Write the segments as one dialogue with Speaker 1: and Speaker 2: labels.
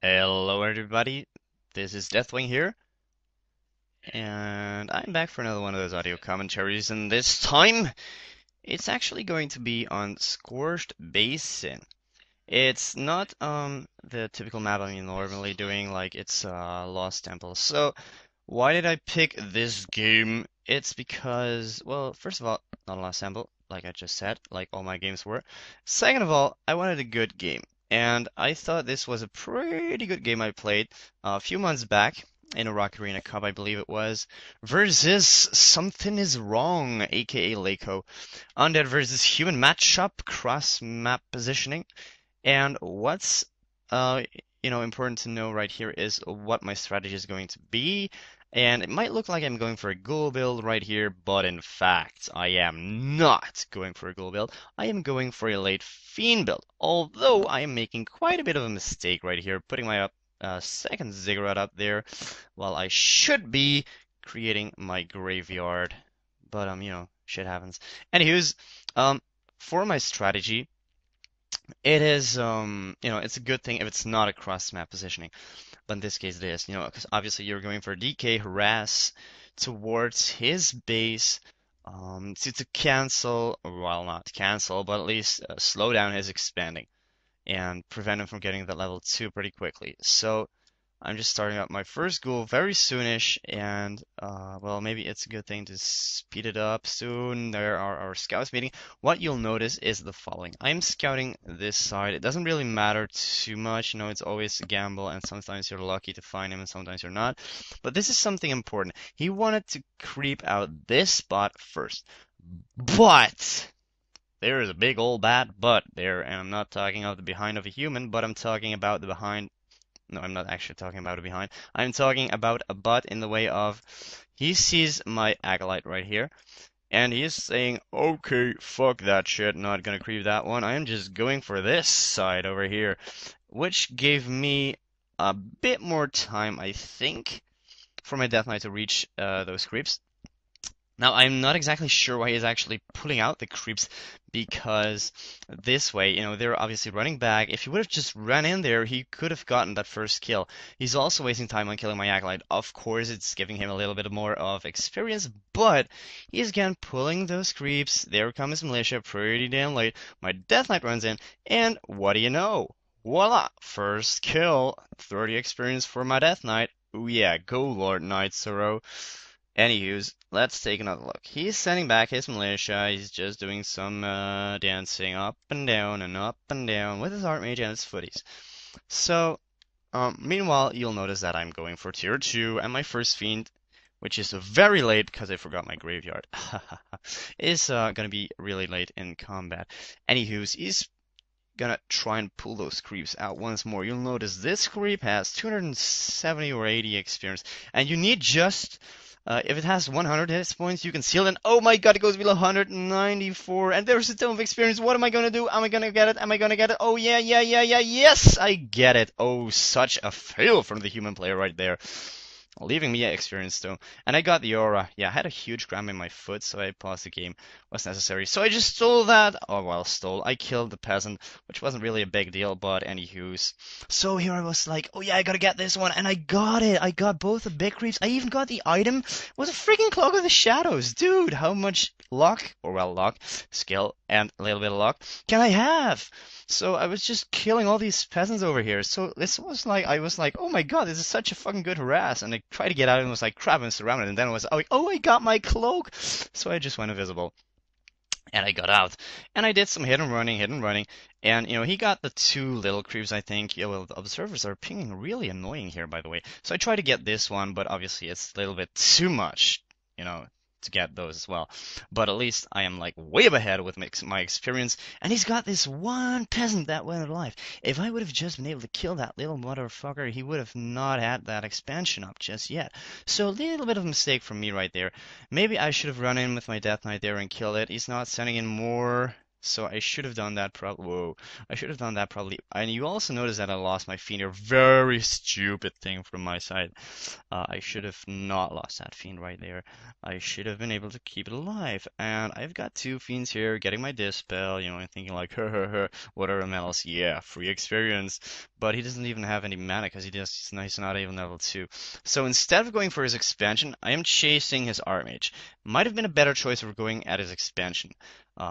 Speaker 1: Hello everybody, this is DeathWing here, and I'm back for another one of those audio commentaries, and this time it's actually going to be on Scorched Basin. It's not the typical map I'm normally doing, like it's Lost Temple. So why did I pick this game? It's because, well, first of all, not a Lost Temple, like I just said, like all my games were. Second of all, I wanted a good game. And I thought this was a pretty good game I played a few months back in a Rocket Arena Cup, I believe it was, versus Something Is Wrong, aka Leco. Undead versus Human matchup, cross map positioning. And what's uh important to know right here is what my strategy is going to be. And it might look like I'm going for a ghoul build right here, but in fact, I am not going for a ghoul build. I am going for a late fiend build. Although I am making quite a bit of a mistake right here, putting my second ziggurat up there, while I should be creating my graveyard. But shit happens. Anywho's, for my strategy. It is, it's a good thing if it's not a cross-map positioning, but in this case it is, because obviously you're going for DK harass towards his base, to cancel, well, not cancel, but at least slow down his expanding and prevent him from getting that level 2 pretty quickly. So I'm just starting up my first goal very soonish, and well, maybe it's a good thing to speed it up soon. There are our scouts meeting. What you'll notice is the following. I'm scouting this side. It doesn't really matter too much. It's always a gamble, and sometimes you're lucky to find him, and sometimes you're not. But this is something important. He wanted to creep out this spot first. But there is a big old bad but there, and I'm not talking about the behind of a human, but I'm talking about the behind. No, I'm not actually talking about a behind. I'm talking about a butt in the way of he sees my acolyte right here, and he's saying, okay, fuck that shit, not gonna creep that one. I am just going for this side over here, which gave me a bit more time, I think, for my Death Knight to reach those creeps. Now, I'm not exactly sure why he's actually pulling out the creeps, because this way, they're obviously running back. If he would have just run in there, he could have gotten that first kill. He's also wasting time on killing my acolyte. Of course, it's giving him a little bit more of experience, but he's again pulling those creeps. There comes militia pretty damn late. My Death Knight runs in, and what do you know? Voila! First kill, 30 experience for my Death Knight. Oh yeah, go Lord Knight Sorrow. Anywho's, let's take another look. He's sending back his militia. He's just doing some dancing up and down with his Archmage and his footies. So, meanwhile, you'll notice that I'm going for tier 2, and my first fiend, which is very late because I forgot my graveyard, is gonna be really late in combat. Anywho's, he's gonna try and pull those creeps out once more. You'll notice this creep has 270 or 80 experience, and you need just if it has 100 hit points, you can seal it. Oh my god, it goes below 194, and there's a ton of experience. What am I gonna do? Am I gonna get it? Am I gonna get it? Oh yeah, yeah, yeah, yeah, yes, I get it. Oh, such a fail from the human player right there. Leaving me experience though. And I got the aura. Yeah, I had a huge cramp in my foot, so I paused the game. Was necessary. So I just stole that. Oh, well, stole. I killed the peasant, which wasn't really a big deal, but anywho's. So here I was like, oh yeah, I gotta get this one, and I got it. I got both the big creeps. I even got the item. It was a freaking Cloak of the Shadows. Dude, how much luck, or well, luck, skill, and a little bit of luck can I have? So I was just killing all these peasants over here. So this was like, I was like, oh my god, this is such a fucking good harass. And I tried to get out and was like, crap, I'm surrounded. And then I was like, oh, I got my cloak. So I just went invisible. And I got out. And I did some hit and running. And, he got the two little creeps, I think. Yeah, well, the observers are pinging really annoying here, by the way. So I tried to get this one, but obviously it's a little bit too much, to get those as well. But at least I am like way ahead with my experience. And he's got this one peasant that went alive. If I would have just been able to kill that little motherfucker, he would have not had that expansion up just yet. So a little bit of a mistake from me right there. Maybe I should have run in with my Death Knight there and killed it. He's not sending in more So I should have done that probably. Whoa, I should have done that probably. And you also notice that I lost my fiend here. Very stupid thing from my side. I should have not lost that fiend right there. I should have been able to keep it alive. And I've got two fiends here, getting my dispel. You know, and thinking like, what are MLs? Yeah, free experience. But he doesn't even have any mana because he's nice, not even level 2. So instead of going for his expansion, I am chasing his Archmage. Might have been a better choice for going at his expansion. So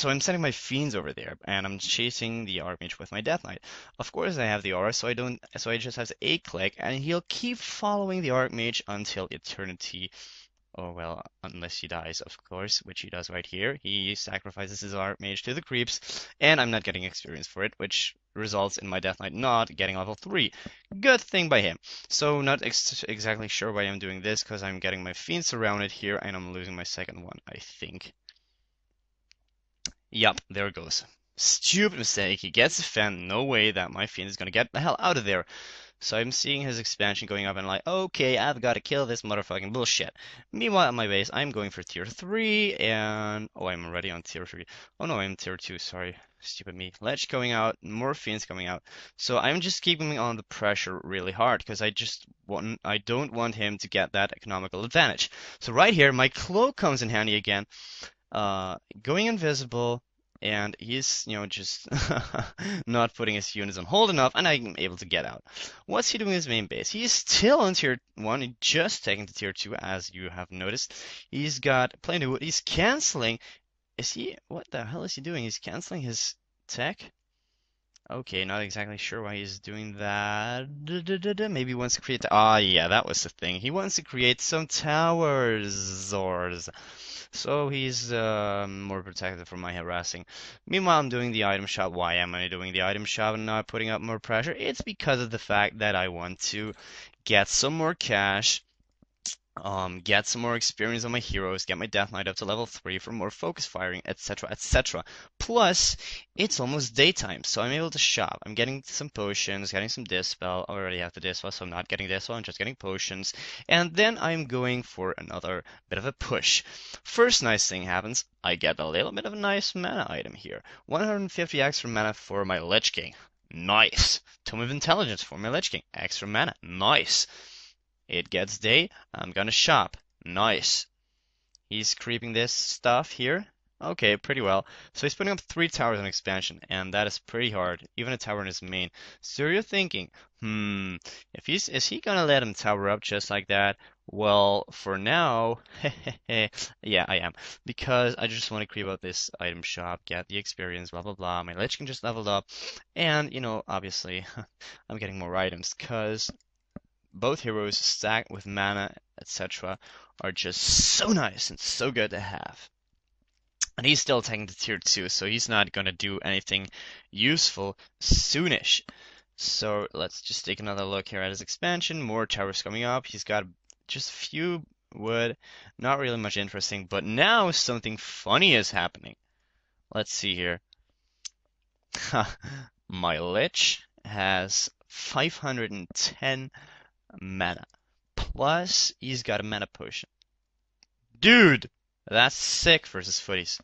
Speaker 1: I'm sending my fiends over there, and I'm chasing the Archmage with my Death Knight. Of course, I have the aura, so I just have to A-click, and he'll keep following the Archmage until eternity. Oh well, unless he dies, of course, which he does right here. He sacrifices his Archmage to the creeps, and I'm not getting experience for it, which results in my Death Knight not getting level 3. Good thing by him. So not exactly sure why I'm doing this, because I'm getting my fiends surrounded here, and I'm losing my second one, I think. Yup, there it goes. Stupid mistake. He gets defend. No way that my fiend is gonna get the hell out of there. So I'm seeing his expansion going up and like, okay, I've got to kill this motherfucking bullshit. Meanwhile, at my base, I'm going for tier 3 and... Oh, I'm already on tier 3. Oh no, I'm tier 2, sorry. Stupid me. Ledge going out, more fiends coming out. So I'm just keeping on the pressure really hard because I don't want him to get that economical advantage. So right here, my cloak comes in handy again. Going invisible, and he's, you know, just not putting his units on hold enough, and I'm able to get out. What's he doing in his main base? He's still on tier 1, just taking to tier 2, as you have noticed. He's got plenty of wood. He's canceling. What the hell is he doing? He's canceling his tech? Okay, not exactly sure why he's doing that. Maybe he wants to create... Ah, yeah, that was the thing. He wants to create some towers. So he's more protected from my harassing. Meanwhile, I'm doing the item shop. Why am I doing the item shop and not putting up more pressure? It's because of the fact that I want to get some more cash, get some more experience on my heroes, get my Death Knight up to level 3 for more focus firing, etc., etc. Plus, it's almost daytime, so I'm able to shop. I'm getting some potions, getting some dispel. I already have the dispel, so I'm not getting dispel, I'm just getting potions. And then I'm going for another bit of a push. First nice thing happens, I get a little bit of a nice mana item here. 150 extra mana for my Lich King. Nice. Tome of Intelligence for my Lich King. Extra mana. Nice. It gets day. I'm gonna shop. Nice. He's creeping this stuff here. Okay, pretty well. So he's putting up 3 towers in expansion, and that is pretty hard. Even a tower in his main. So you're thinking, is he gonna let him tower up just like that? Well, for now, yeah, I am. Because I just want to creep out this item shop, get the experience, blah blah blah. My Lich King just leveled up, and you know, obviously, I'm getting more items because both heroes stacked with mana, etc., are just so nice and so good to have. And he's still taking to tier 2, so he's not going to do anything useful soonish. So let's just take another look here at his expansion. More towers coming up. He's got just a few wood. Not really much interesting, but now something funny is happening. Let's see here. My Lich has 510 mana. Plus, he's got a mana potion. Dude! That's sick versus footies.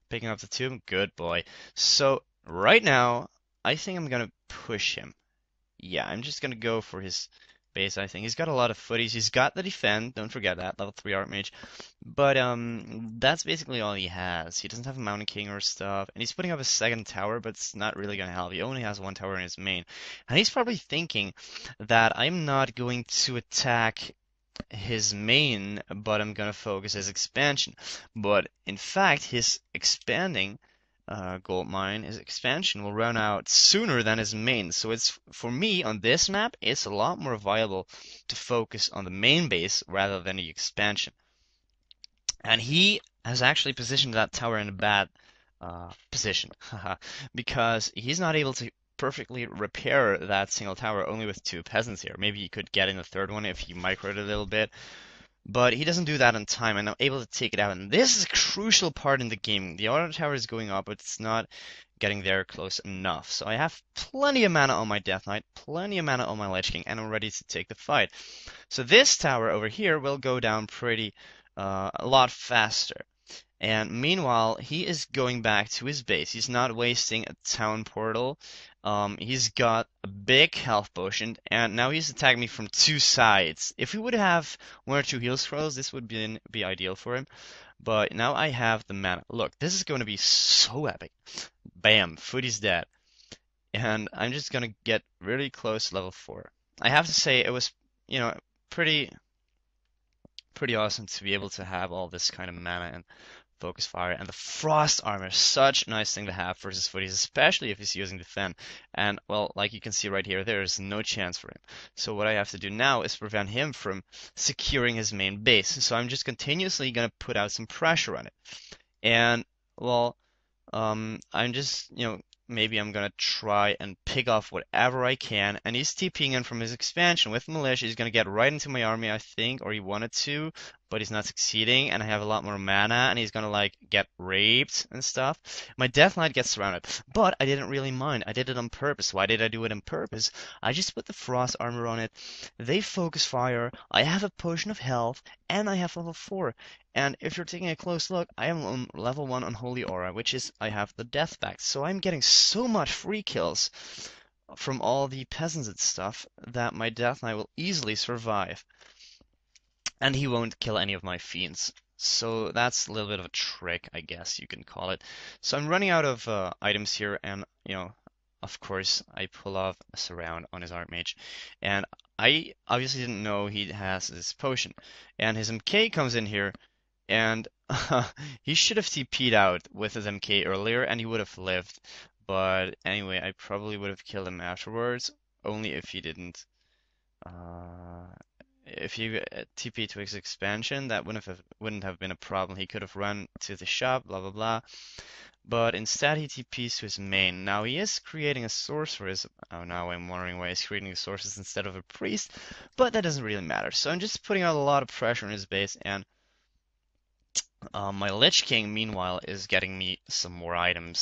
Speaker 1: Picking up the tomb, good boy. So, right now, I think I'm gonna push him. Yeah, I'm just gonna go for his base, I think. He's got a lot of footies. He's got the defend, don't forget that, level 3 Archmage. But, that's basically all he has. He doesn't have a Mountain King or stuff. And he's putting up a second tower, but it's not really gonna help. He only has 1 tower in his main. And he's probably thinking that I'm not going to attack his main, but I'm gonna focus his expansion. But, in fact, his expanding gold mine, his expansion will run out sooner than his main. So it's, for me, on this map, it's a lot more viable to focus on the main base rather than the expansion. And he has actually positioned that tower in a bad position, because he's not able to perfectly repair that single tower only with 2 peasants here. Maybe he could get in a third one if he microed a little bit. But he doesn't do that in time, and I'm able to take it out. And this is a crucial part in the game. The auto tower is going up, but it's not getting there close enough. So I have plenty of mana on my Death Knight, plenty of mana on my Lich King, and I'm ready to take the fight. So this tower over here will go down pretty a lot faster. And meanwhile, he is going back to his base. He's not wasting a town portal. He's got a big health potion, and now he's attacking me from two sides. If we would have one or two heal scrolls, this would be ideal for him. But now I have the mana. Look, this is going to be so epic. Bam, Footy's dead. And I'm just going to get really close to level 4. I have to say, it was, pretty awesome to be able to have all this kind of mana and focus fire. And the frost armor is such a nice thing to have versus footies, especially if he's using defend. And well, like you can see right here, there is no chance for him. So what I have to do now is prevent him from securing his main base. So I'm just continuously gonna put out some pressure on it. And well, I'm just, maybe I'm gonna try and pick off whatever I can. And he's TPing in from his expansion with militia. He's gonna get right into my army, I think, or he wanted to, but he's not succeeding. And I have a lot more mana, and he's gonna like get raped and stuff. My Death Knight gets surrounded, but I didn't really mind. I did it on purpose. Why did I do it on purpose? I just put the frost armor on it. They focus fire. I have a potion of health, and I have level 4. And if you're taking a close look, I am on level 1 on Holy Aura, which is I have the Death Pact. So I'm getting so much free kills from all the peasants and stuff that my Death Knight will easily survive. And he won't kill any of my fiends. So that's a little bit of a trick, I guess you can call it. So I'm running out of items here, and of course, I pull off a surround on his Archmage. And I obviously didn't know he has this potion. And his MK comes in here, and he should have TP'd out with his MK earlier, and he would have lived. But anyway, I probably would have killed him afterwards, only if he didn't. If he TP to his expansion, that wouldn't have been a problem. He could have run to the shop, blah blah blah. But instead, he TPs to his main. Now he is creating a sorceress. Oh, now I'm wondering why he's creating a sorceress instead of a priest. But that doesn't really matter. So I'm just putting out a lot of pressure on his base, and my Lich King, meanwhile, is getting me some more items.